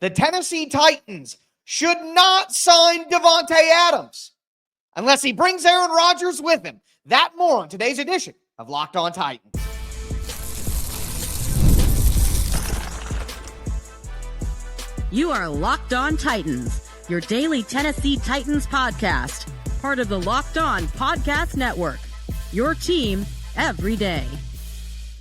The Tennessee Titans should not sign Davante Adams unless he brings Aaron Rodgers with him. That more on today's edition of Locked On Titans. You are Locked On Titans, your daily Tennessee Titans podcast, part of the Locked On Podcast Network, your team every day.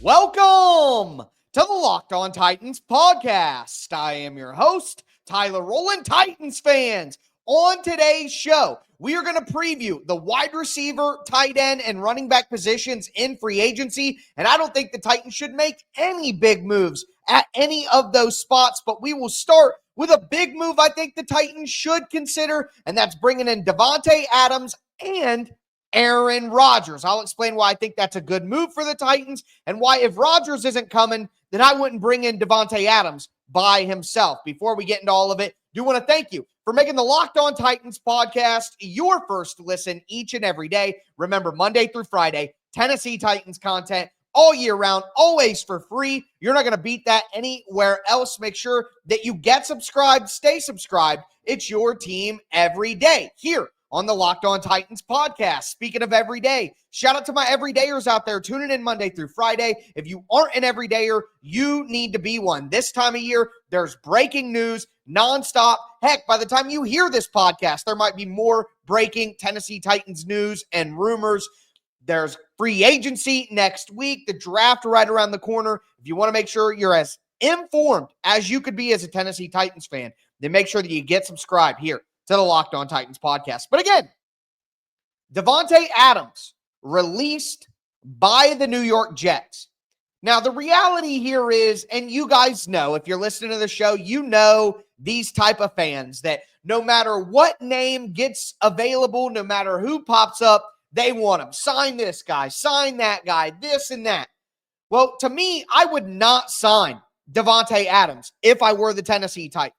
Welcome to the Locked On Titans podcast. I am your host, Tyler Rowland. Titans fans, on today's show, we are going to preview the wide receiver, tight end, and running back positions in free agency, and I don't think the Titans should make any big moves at any of those spots, but we will start with a big move I think the Titans should consider, and that's bringing in Davante Adams and Aaron Rodgers. I'll explain why I think that's a good move for the Titans and why if Rodgers isn't coming, then I wouldn't bring in Davante Adams by himself. Before we get into all of it, I do want to thank you for making the Locked On Titans podcast your first listen each and every day. Remember, Monday through Friday, Tennessee Titans content all year round, always for free. You're not going to beat that anywhere else. Make sure that you get subscribed, stay subscribed. It's your team every day here on the Locked On Titans podcast. Speaking of every day, shout out to my everydayers out there tuning in Monday through Friday. If you aren't an everydayer, you need to be one. This time of year, there's breaking news nonstop. Heck, by the time you hear this podcast, there might be more breaking Tennessee Titans news and rumors. There's free agency next week, the draft right around the corner. If you want to make sure you're as informed as you could be as a Tennessee Titans fan, then make sure that you get subscribed here to the Locked On Titans podcast. But again, Davante Adams released by the New York Jets. Now, the reality here is, and you guys know, if you're listening to the show, you know these type of fans that no matter what name gets available, no matter who pops up, they want him. Sign this guy, sign that guy, this and that. Well, to me, I would not sign Davante Adams if I were the Tennessee Titans.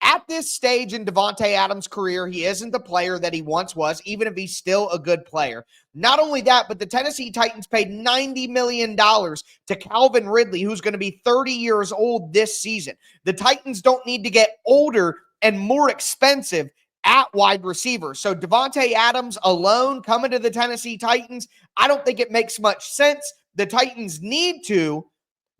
At this stage in Davante Adams' career, he isn't the player that he once was, even if he's still a good player. Not only that, but the Tennessee Titans paid $90 million to Calvin Ridley, who's going to be 30 years old this season. The Titans don't need to get older and more expensive at wide receiver. So Davante Adams alone coming to the Tennessee Titans, I don't think it makes much sense. The Titans need to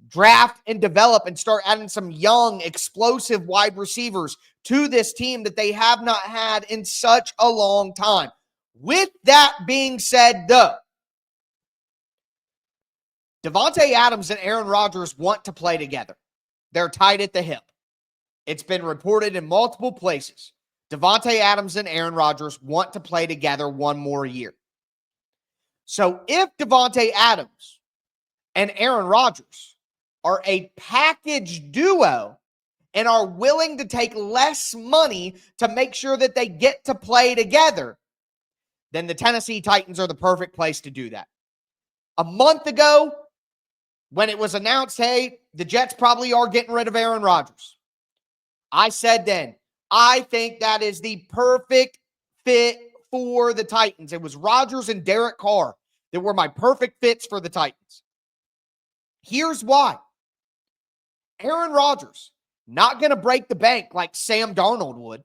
draft and develop and start adding some young, explosive wide receivers to this team that they have not had in such a long time. With that being said, though, Davante Adams and Aaron Rodgers want to play together. They're tied at the hip. It's been reported in multiple places. Davante Adams and Aaron Rodgers want to play together one more year. So if Davante Adams and Aaron Rodgers are a package duo and are willing to take less money to make sure that they get to play together, then the Tennessee Titans are the perfect place to do that. A month ago, when it was announced, hey, the Jets probably are getting rid of Aaron Rodgers, I said then, I think that is the perfect fit for the Titans. It was Rodgers and Derek Carr that were my perfect fits for the Titans. Here's why. Aaron Rodgers, not going to break the bank like Sam Darnold would.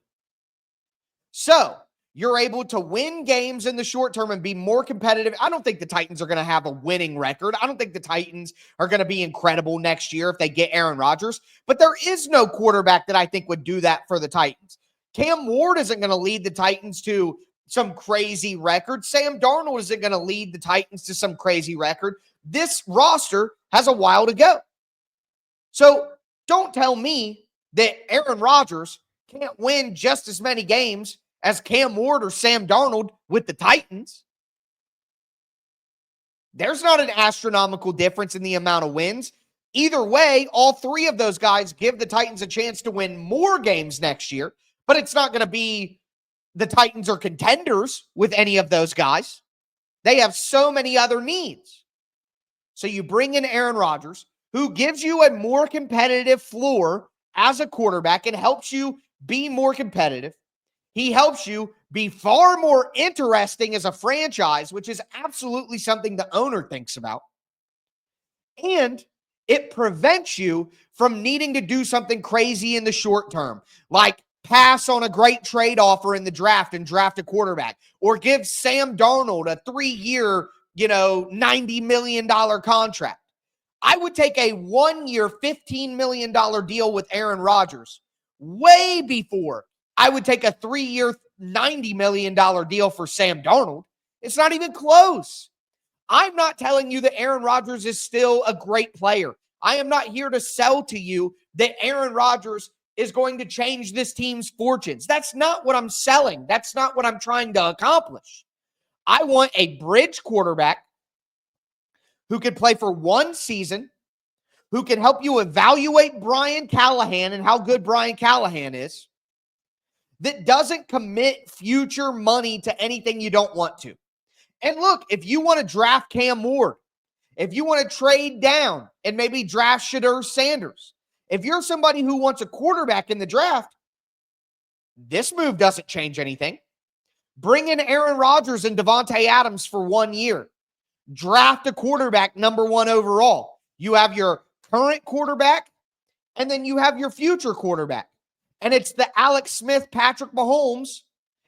So you're able to win games in the short term and be more competitive. I don't think the Titans are going to have a winning record. I don't think the Titans are going to be incredible next year if they get Aaron Rodgers. But there is no quarterback that I think would do that for the Titans. Cam Ward isn't going to lead the Titans to some crazy record. Sam Darnold isn't going to lead the Titans to some crazy record. This roster has a while to go. So don't tell me that Aaron Rodgers can't win just as many games as Cam Ward or Sam Darnold with the Titans. There's not an astronomical difference in the amount of wins. Either way, all three of those guys give the Titans a chance to win more games next year, but it's not going to be the Titans are contenders with any of those guys. They have so many other needs. So you bring in Aaron Rodgers, who gives you a more competitive floor as a quarterback and helps you be more competitive. He helps you be far more interesting as a franchise, which is absolutely something the owner thinks about. And it prevents you from needing to do something crazy in the short term, like pass on a great trade offer in the draft and draft a quarterback, or give Sam Darnold a 3-year, $90 million contract. I would take a 1-year, $15 million deal with Aaron Rodgers way before I would take a 3-year, $90 million deal for Sam Darnold. It's not even close. I'm not telling you that Aaron Rodgers is still a great player. I am not here to sell to you that Aaron Rodgers is going to change this team's fortunes. That's not what I'm selling. That's not what I'm trying to accomplish. I want a bridge quarterback who can play for one season, who can help you evaluate Brian Callahan and how good Brian Callahan is, that doesn't commit future money to anything you don't want to. And look, if you want to draft Cam Ward, if you want to trade down and maybe draft Shedeur Sanders, if you're somebody who wants a quarterback in the draft, this move doesn't change anything. Bring in Aaron Rodgers and Davante Adams for 1 year. Draft a quarterback number 1 overall. You have your current quarterback, and then you have your future quarterback. And it's the Alex Smith, Patrick Mahomes.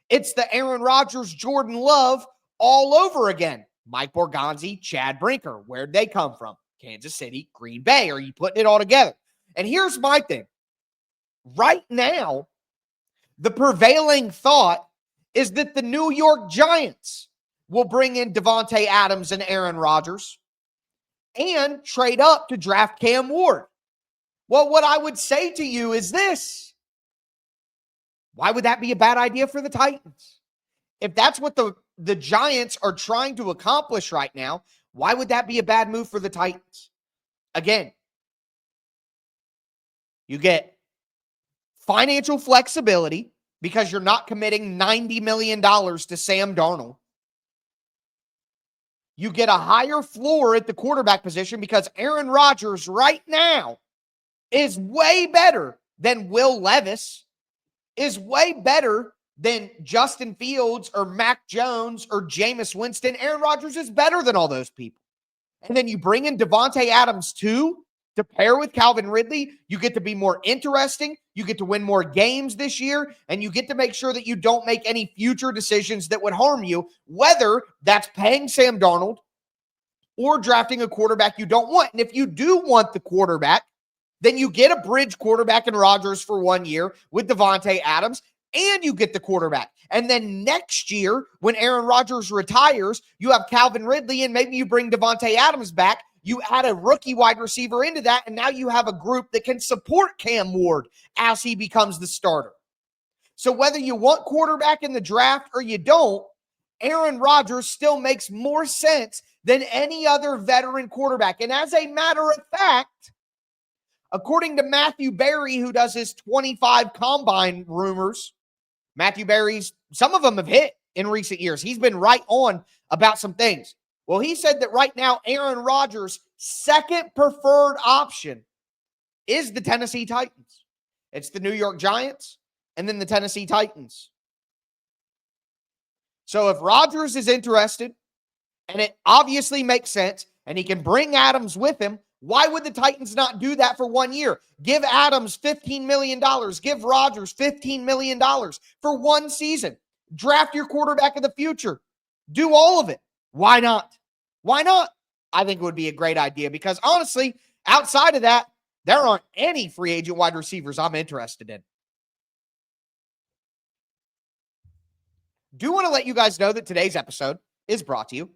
It's the Aaron Rodgers, Jordan Love all over again. Mike Borgonzi, Chad Brinker. Where'd they come from? Kansas City, Green Bay. Are you putting it all together? And here's my thing. Right now, the prevailing thought is that the New York Giants will bring in Davante Adams and Aaron Rodgers and trade up to draft Cam Ward. Well, what I would say to you is this. Why would that be a bad idea for the Titans? If that's what the Giants are trying to accomplish right now, why would that be a bad move for the Titans? Again, you get financial flexibility because you're not committing $90 million to Sam Darnold. You get a higher floor at the quarterback position because Aaron Rodgers right now is way better than Will Levis, is way better than Justin Fields or Mac Jones or Jameis Winston. Aaron Rodgers is better than all those people. And then you bring in Davante Adams too to pair with Calvin Ridley. You get to be more interesting. You get to win more games this year, and you get to make sure that you don't make any future decisions that would harm you, whether that's paying Sam Darnold or drafting a quarterback you don't want. And if you do want the quarterback, then you get a bridge quarterback in Rodgers for 1 year with Davante Adams, and you get the quarterback. And then next year, when Aaron Rodgers retires, you have Calvin Ridley, and maybe you bring Davante Adams back. You add a rookie wide receiver into that, and now you have a group that can support Cam Ward as he becomes the starter. So whether you want quarterback in the draft or you don't, Aaron Rodgers still makes more sense than any other veteran quarterback. And as a matter of fact, according to Matthew Berry, who does his 25 combine rumors, Matthew Berry's, some of them have hit in recent years. He's been right on about some things. Well, he said that right now, Aaron Rodgers' second preferred option is the Tennessee Titans. It's the New York Giants and then the Tennessee Titans. So if Rodgers is interested, and it obviously makes sense, and he can bring Adams with him, why would the Titans not do that for 1 year? Give Adams $15 million. Give Rodgers $15 million for one season. Draft your quarterback of the future. Do all of it. Why not? Why not? I think it would be a great idea because honestly, outside of that, there aren't any free agent wide receivers I'm interested in. Do want to let you guys know that today's episode is brought to you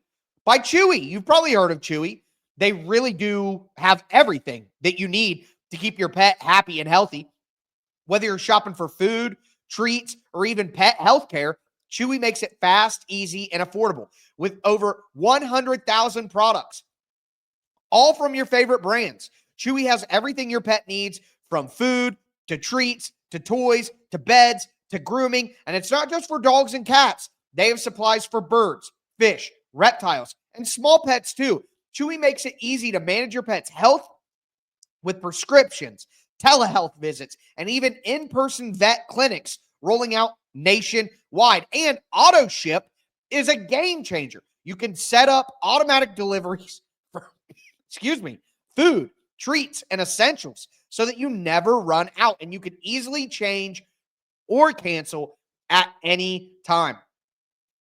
by Chewy. You've probably heard of Chewy. They really do have everything that you need to keep your pet happy and healthy. Whether you're shopping for food, treats, or even pet health care, Chewy makes it fast, easy, and affordable with over 100,000 products, all from your favorite brands. Chewy has everything your pet needs, from food to treats to toys to beds to grooming. And it's not just for dogs and cats. They have supplies for birds, fish, reptiles, and small pets too. Chewy makes it easy to manage your pet's health with prescriptions, telehealth visits, and even in-person vet clinics rolling out nationwide. And auto ship is a game changer. You can set up automatic deliveries for, food, treats, and essentials so that you never run out and you can easily change or cancel at any time.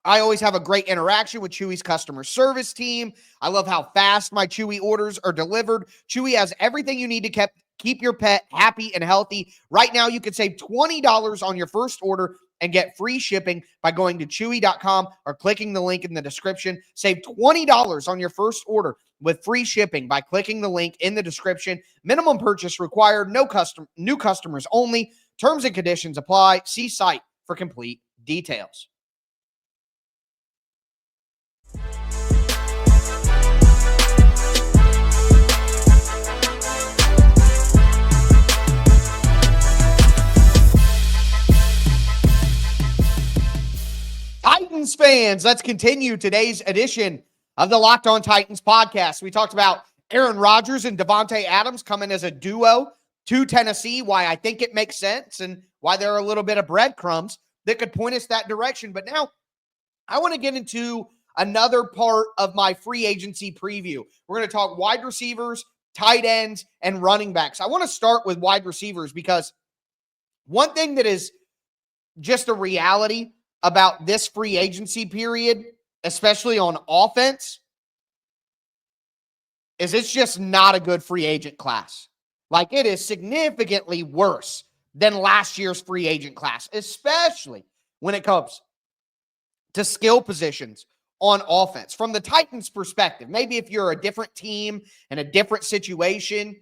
I always have a great interaction with Chewy's customer service team. I love how fast my Chewy orders are delivered. Chewy has everything you need to keep your pet happy and healthy. Right now, you can save $20 on your first order and get free shipping by going to chewy.com or clicking the link in the description. Save $20 on your first order with free shipping by clicking the link in the description. Minimum purchase required. New customers only. Terms and conditions apply. See site for complete details. Titans fans, let's continue today's edition of the Locked On Titans podcast. We talked about Aaron Rodgers and Davante Adams coming as a duo to Tennessee, why I think it makes sense and why there are a little bit of breadcrumbs that could point us that direction. But now I want to get into another part of my free agency preview. We're going to talk wide receivers, tight ends, and running backs. I want to start with wide receivers because one thing that is just a reality about this free agency period, especially on offense, is it's just not a good free agent class. Like, it is significantly worse than last year's free agent class, especially when it comes to skill positions on offense. From the Titans' perspective, maybe if you're a different team and a different situation,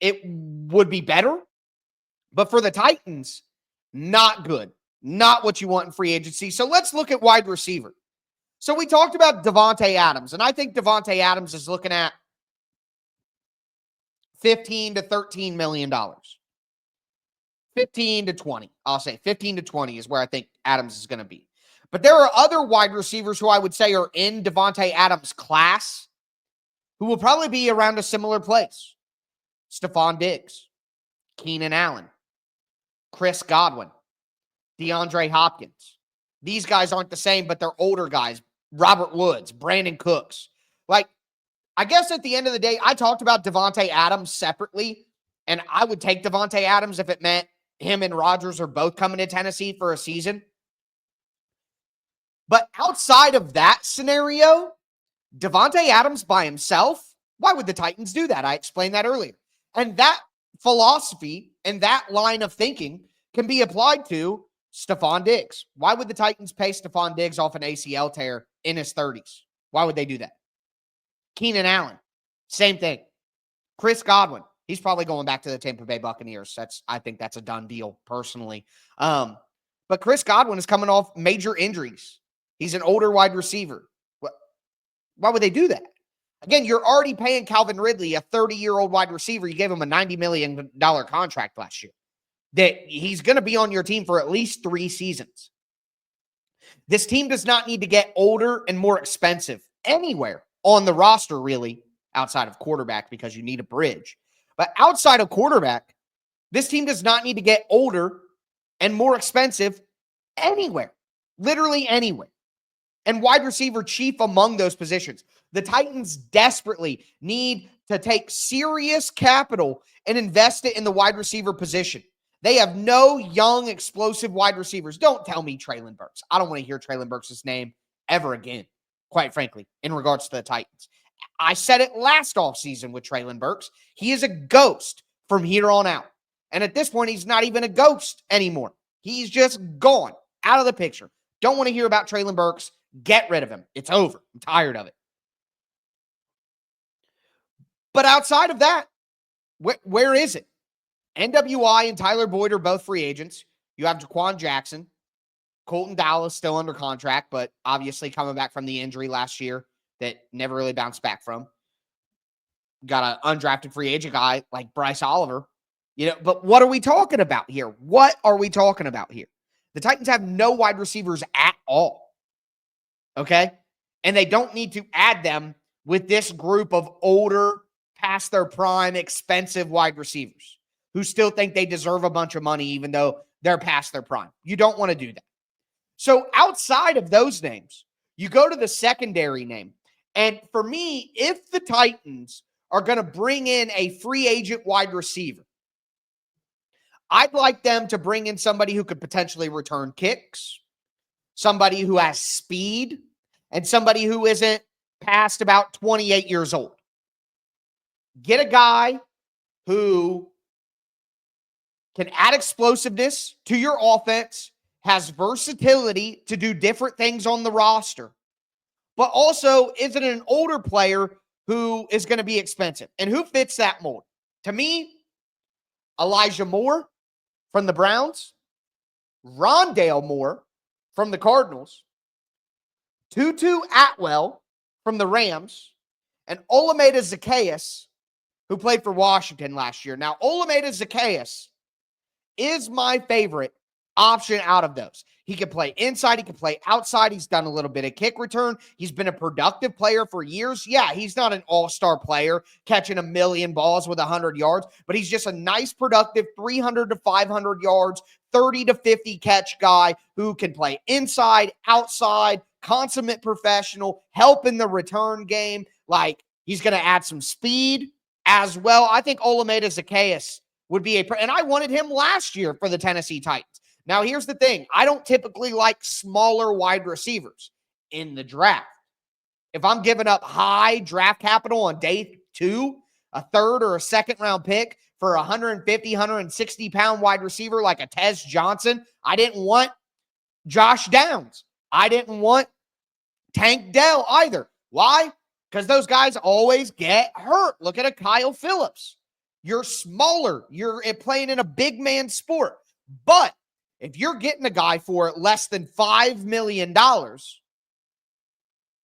it would be better. But for the Titans, not good. Not what you want in free agency. So let's look at wide receiver. So we talked about Davante Adams, and I think Davante Adams is looking at $15 to $13 million. 15 to 20. I'll say 15 to 20 is where I think Adams is going to be. But there are other wide receivers who I would say are in Davante Adams' class who will probably be around a similar place. Stephon Diggs, Keenan Allen, Chris Godwin, DeAndre Hopkins. These guys aren't the same, but they're older guys. Robert Woods, Brandon Cooks. Like, I guess at the end of the day, I talked about Davante Adams separately, and I would take Davante Adams if it meant him and Rodgers are both coming to Tennessee for a season. But outside of that scenario, Davante Adams by himself, why would the Titans do that? I explained that earlier. And that philosophy and that line of thinking can be applied to Stephon Diggs. Why would the Titans pay Stephon Diggs off an ACL tear in his 30s? Why would they do that? Keenan Allen, same thing. Chris Godwin, he's probably going back to the Tampa Bay Buccaneers. I think that's a done deal personally. But Chris Godwin is coming off major injuries. He's an older wide receiver. Why would they do that? Again, you're already paying Calvin Ridley, a 30-year-old wide receiver. You gave him a $90 million contract last year. That he's going to be on your team for at least 3 seasons. This team does not need to get older and more expensive anywhere on the roster, really, outside of quarterback, because you need a bridge. But outside of quarterback, this team does not need to get older and more expensive anywhere, literally anywhere. And wide receiver chief among those positions. The Titans desperately need to take serious capital and invest it in the wide receiver position. They have no young, explosive wide receivers. Don't tell me Treylon Burks. I don't want to hear Treylon Burks' name ever again, quite frankly, in regards to the Titans. I said it last offseason with Treylon Burks. He is a ghost from here on out. And at this point, he's not even a ghost anymore. He's just gone out of the picture. Don't want to hear about Treylon Burks. Get rid of him. It's over. I'm tired of it. But outside of that, where is it? NWI and Tyler Boyd are both free agents. You have Jaquan Jackson. Colton Dallas still under contract, but obviously coming back from the injury last year that never really bounced back from. Got an undrafted free agent guy like Bryce Oliver. But what are we talking about here? What are we talking about here? The Titans have no wide receivers at all. Okay? And they don't need to add them with this group of older, past their prime, expensive wide receivers who still think they deserve a bunch of money even though they're past their prime. You don't want to do that. So outside of those names, you go to the secondary name. And for me, if the Titans are going to bring in a free agent wide receiver, I'd like them to bring in somebody who could potentially return kicks, somebody who has speed, and somebody who isn't past about 28 years old. Get a guy who can add explosiveness to your offense, has versatility to do different things on the roster, but also isn't an older player who is going to be expensive. And who fits that mold? To me, Elijah Moore from the Browns, Rondale Moore from the Cardinals, Tutu Atwell from the Rams, and Olamide Zaccheaus, who played for Washington last year. Now, Olamide Zaccheaus is my favorite option out of those. He can play inside. He can play outside. He's done a little bit of kick return. He's been a productive player for years. Yeah, he's not an all-star player catching 1 million balls with 100 yards, but he's just a nice, productive 300 to 500 yards, 30 to 50 catch guy who can play inside, outside, consummate professional, help in the return game. Like, he's going to add some speed as well. I think Olamide Zaccheaus would be and I wanted him last year for the Tennessee Titans. Now, here's the thing. I don't typically like smaller wide receivers in the draft. If I'm giving up high draft capital on day 2, a third or a second round pick for a 150, 160-pound wide receiver like a Tez Johnson, I didn't want Josh Downs. I didn't want Tank Dell either. Why? Because those guys always get hurt. Look at a Kyle Phillips. You're smaller. You're playing in a big man sport. But if you're getting a guy for less than $5 million,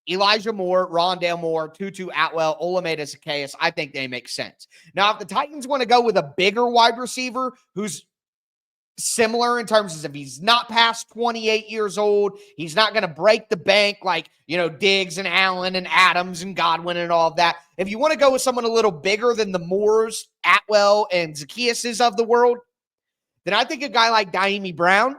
Elijah Moore, Rondale Moore, Tutu Atwell, Olamide Zaccheaus, I think they make sense. Now, if the Titans want to go with a bigger wide receiver who's similar in terms of he's not past 28 years old, he's not going to break the bank like, Diggs and Allen and Adams and Godwin and all of that. If you want to go with someone a little bigger than the Moores, Atwell, and Zaccheaus of the world, then I think a guy like Daimi Brown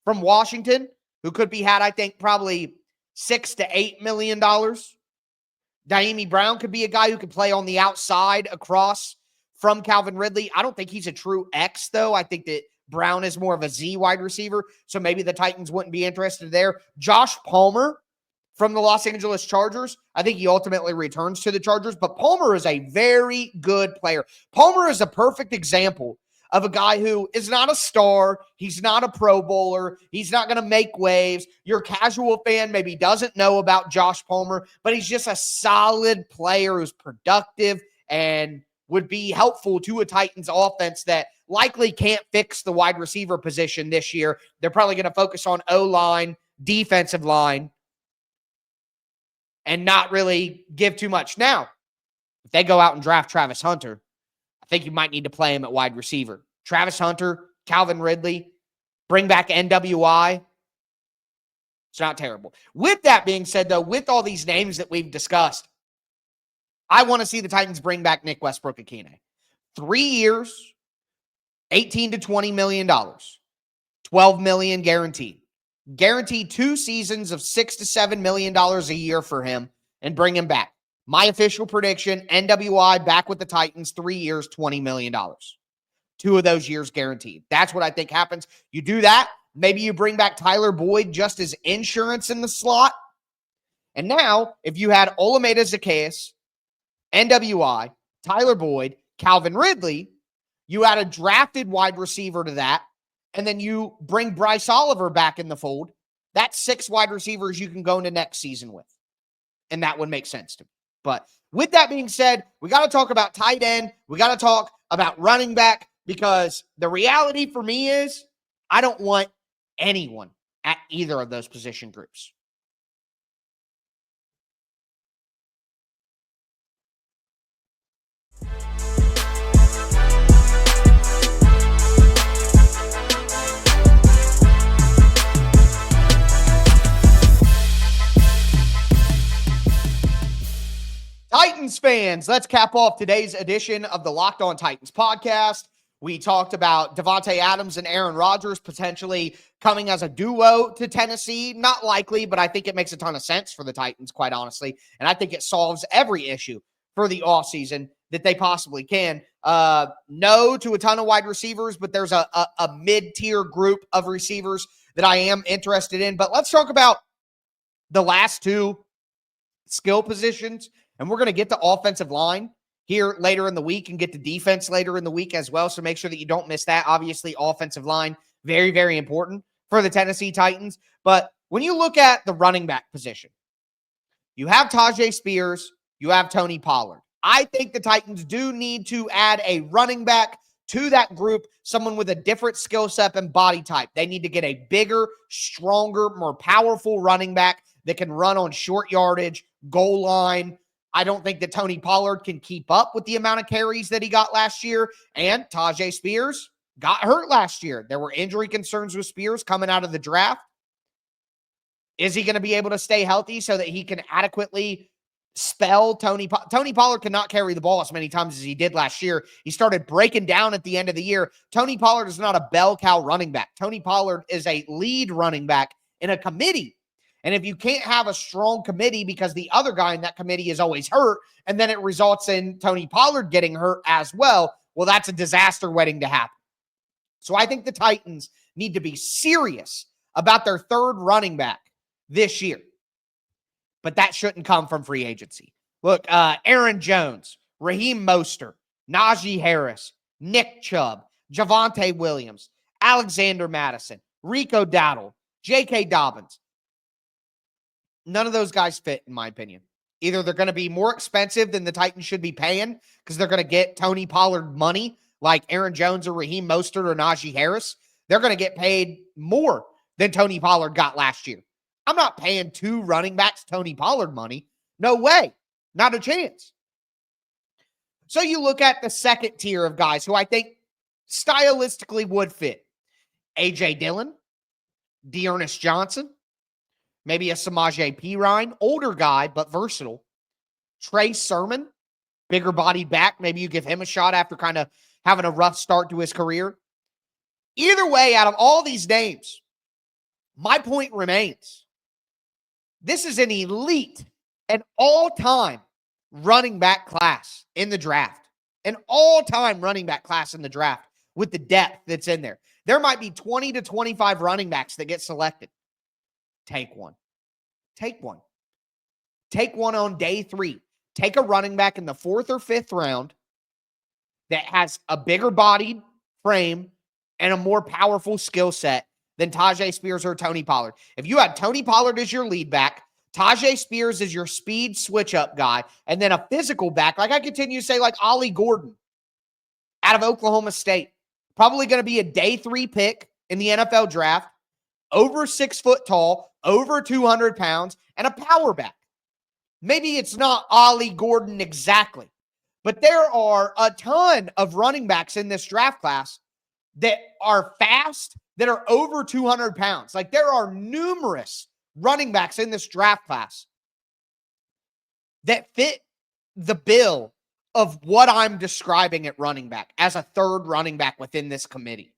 from Washington, who could be had, I think, probably $6 to $8 million. Daimi Brown could be a guy who could play on the outside across from Calvin Ridley. I don't think he's a true X, though. I think that Brown is more of a Z wide receiver, so maybe the Titans wouldn't be interested there. Josh Palmer from the Los Angeles Chargers, I think he ultimately returns to the Chargers, but Palmer is a very good player. Palmer is a perfect example of a guy who is not a star. He's not a Pro Bowler. He's not going to make waves. Your casual fan maybe doesn't know about Josh Palmer, but he's just a solid player who's productive and would be helpful to a Titans offense that likely can't fix the wide receiver position this year. They're probably going to focus on O-line, defensive line, and not really give too much. Now, if they go out and draft Travis Hunter, I think you might need to play him at wide receiver. Travis Hunter, Calvin Ridley, bring back NWI. It's not terrible. With that being said, though, with all these names that we've discussed, I want to see the Titans bring back Nick Westbrook-Ikhine. 3 years, $18 to $20 million, $12 million guaranteed. Guaranteed 2 seasons of $6 to $7 million a year for him and bring him back. My official prediction, NWI back with the Titans, 3 years, $20 million. 2 of those years guaranteed. That's what I think happens. You do that. Maybe you bring back Tyler Boyd just as insurance in the slot. And now, if you had Olamide Zaccheaus, NWI, Tyler Boyd, Calvin Ridley, you add a drafted wide receiver to that, and then you bring Bryce Oliver back in the fold. That's 6 wide receivers you can go into next season with. And that would make sense to me. But with that being said, we got to talk about tight end. We got to talk about running back, because the reality for me is I don't want anyone at either of those position groups. Titans fans, let's cap off today's edition of the Locked On Titans podcast. We talked about Davante Adams and Aaron Rodgers potentially coming as a duo to Tennessee. Not likely, but I think it makes a ton of sense for the Titans, quite honestly. And I think it solves every issue for the offseason that they possibly can. No to a ton of wide receivers, but there's a mid-tier group of receivers that I am interested in. But let's talk about the last two skill positions, and we're going to get to offensive line here later in the week and get to defense later in the week as well. So make sure that you don't miss that. Obviously, offensive line, very, very important for the Tennessee Titans. But when you look at the running back position, you have Tajay Spears, you have Tony Pollard. I think the Titans do need to add a running back to that group, someone with a different skill set and body type. They need to get a bigger, stronger, more powerful running back that can run on short yardage, goal line. I don't think that Tony Pollard can keep up with the amount of carries that he got last year. And Tajay Spears got hurt last year. There were injury concerns with Spears coming out of the draft. Is he going to be able to stay healthy so that he can adequately spell Tony Pollard cannot carry the ball as many times as he did last year. He started breaking down at the end of the year. Tony Pollard is not a bell cow running back. Tony Pollard is a lead running back in a committee. And if you can't have a strong committee because the other guy in that committee is always hurt, and then it results in Tony Pollard getting hurt as well, that's a disaster waiting to happen. So I think the Titans need to be serious about their third running back this year. But that shouldn't come from free agency. Look, Aaron Jones, Raheem Mostert, Najee Harris, Nick Chubb, Javonte Williams, Alexander Madison, Rico Dowdle, J.K. Dobbins. None of those guys fit, in my opinion. Either they're going to be more expensive than the Titans should be paying because they're going to get Tony Pollard money like Aaron Jones or Raheem Mostert or Najee Harris. They're going to get paid more than Tony Pollard got last year. I'm not paying two running backs Tony Pollard money. No way. Not a chance. So you look at the second tier of guys who I think stylistically would fit. A.J. Dillon, D'Ernest Johnson, maybe a Samaje Perine, older guy, but versatile. Trey Sermon, bigger bodied back. Maybe you give him a shot after kind of having a rough start to his career. Either way, out of all these names, my point remains. This is an elite and all-time running back class in the draft. An all-time running back class in the draft with the depth that's in there. There might be 20 to 25 running backs that get selected. Take one. Take one. Take one on day 3. Take a running back in the 4th or 5th round that has a bigger bodied frame and a more powerful skill set than Tajay Spears or Tony Pollard. If you had Tony Pollard as your lead back, Tajay Spears is your speed switch-up guy, and then a physical back, like I continue to say, like Ollie Gordon out of Oklahoma State. Probably going to be a day 3 pick in the NFL draft, over 6 foot tall, over 200 pounds, and a power back. Maybe it's not Ollie Gordon exactly, but there are a ton of running backs in this draft class that are fast, that are over 200 pounds. Like there are numerous running backs in this draft class that fit the bill of what I'm describing at running back as a third running back within this committee.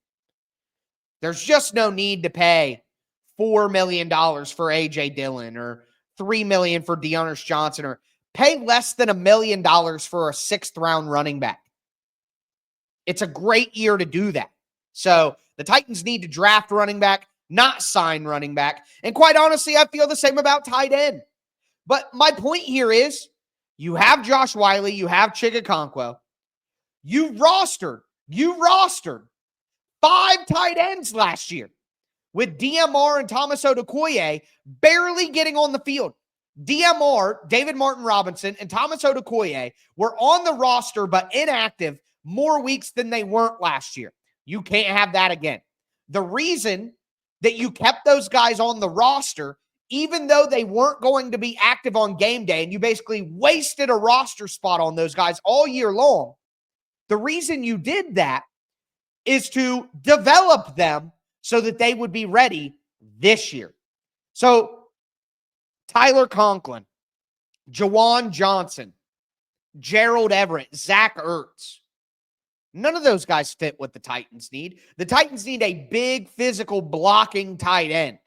There's just no need to pay $4 million for A.J. Dillon or $3 million for D'Ernest Johnson, or pay less than $1 million for a 6th round running back. It's a great year to do that. So the Titans need to draft running back, not sign running back. And quite honestly, I feel the same about tight end. But my point here is you have Josh Wiley, you have Chigakonkwo. You rostered 5 tight ends last year with DMR and Thomas Odukoye barely getting on the field. DMR, David Martin Robinson, and Thomas Odukoye were on the roster but inactive more weeks than they weren't last year. You can't have that again. The reason that you kept those guys on the roster, even though they weren't going to be active on game day, and you basically wasted a roster spot on those guys all year long, the reason you did that is to develop them so that they would be ready this year. So Tyler Conklin, Jawan Johnson, Gerald Everett, Zach Ertz. None of those guys fit what the Titans need. The Titans need a big physical blocking tight end.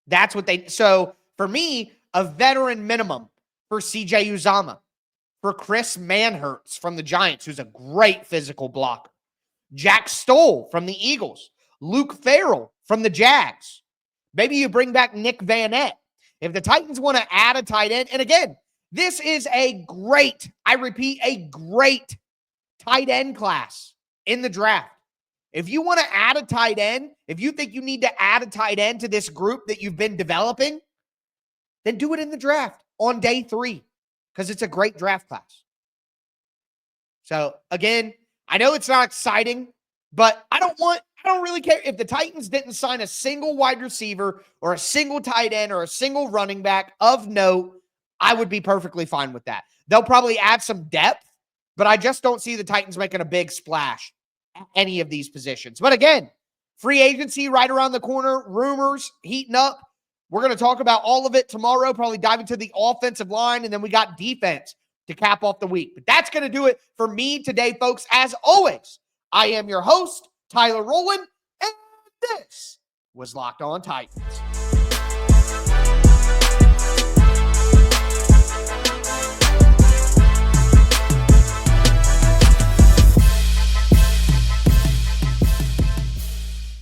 That's what so for me, a veteran minimum for CJ Uzama, for Chris Manhertz from the Giants, who's a great physical blocker, Jack Stoll from the Eagles, Luke Farrell from the Jags. Maybe you bring back Nick Vanette. If the Titans want to add a tight end, and again, this is a great, I repeat, a great tight end class in the draft. If you want to add a tight end, if you think you need to add a tight end to this group that you've been developing, then do it in the draft on day 3 because it's a great draft class. So again, I know it's not exciting, but I don't really care if the Titans didn't sign a single wide receiver or a single tight end or a single running back of note. I would be perfectly fine with that. They'll probably add some depth, but I just don't see the Titans making a big splash at any of these positions. But again, free agency right around the corner, rumors heating up. We're going to talk about all of it tomorrow, probably dive into the offensive line, and then we got defense to cap off the week. But that's going to do it for me today, folks. As always, I am your host, Tyler Rowland, and this was Locked On Titans.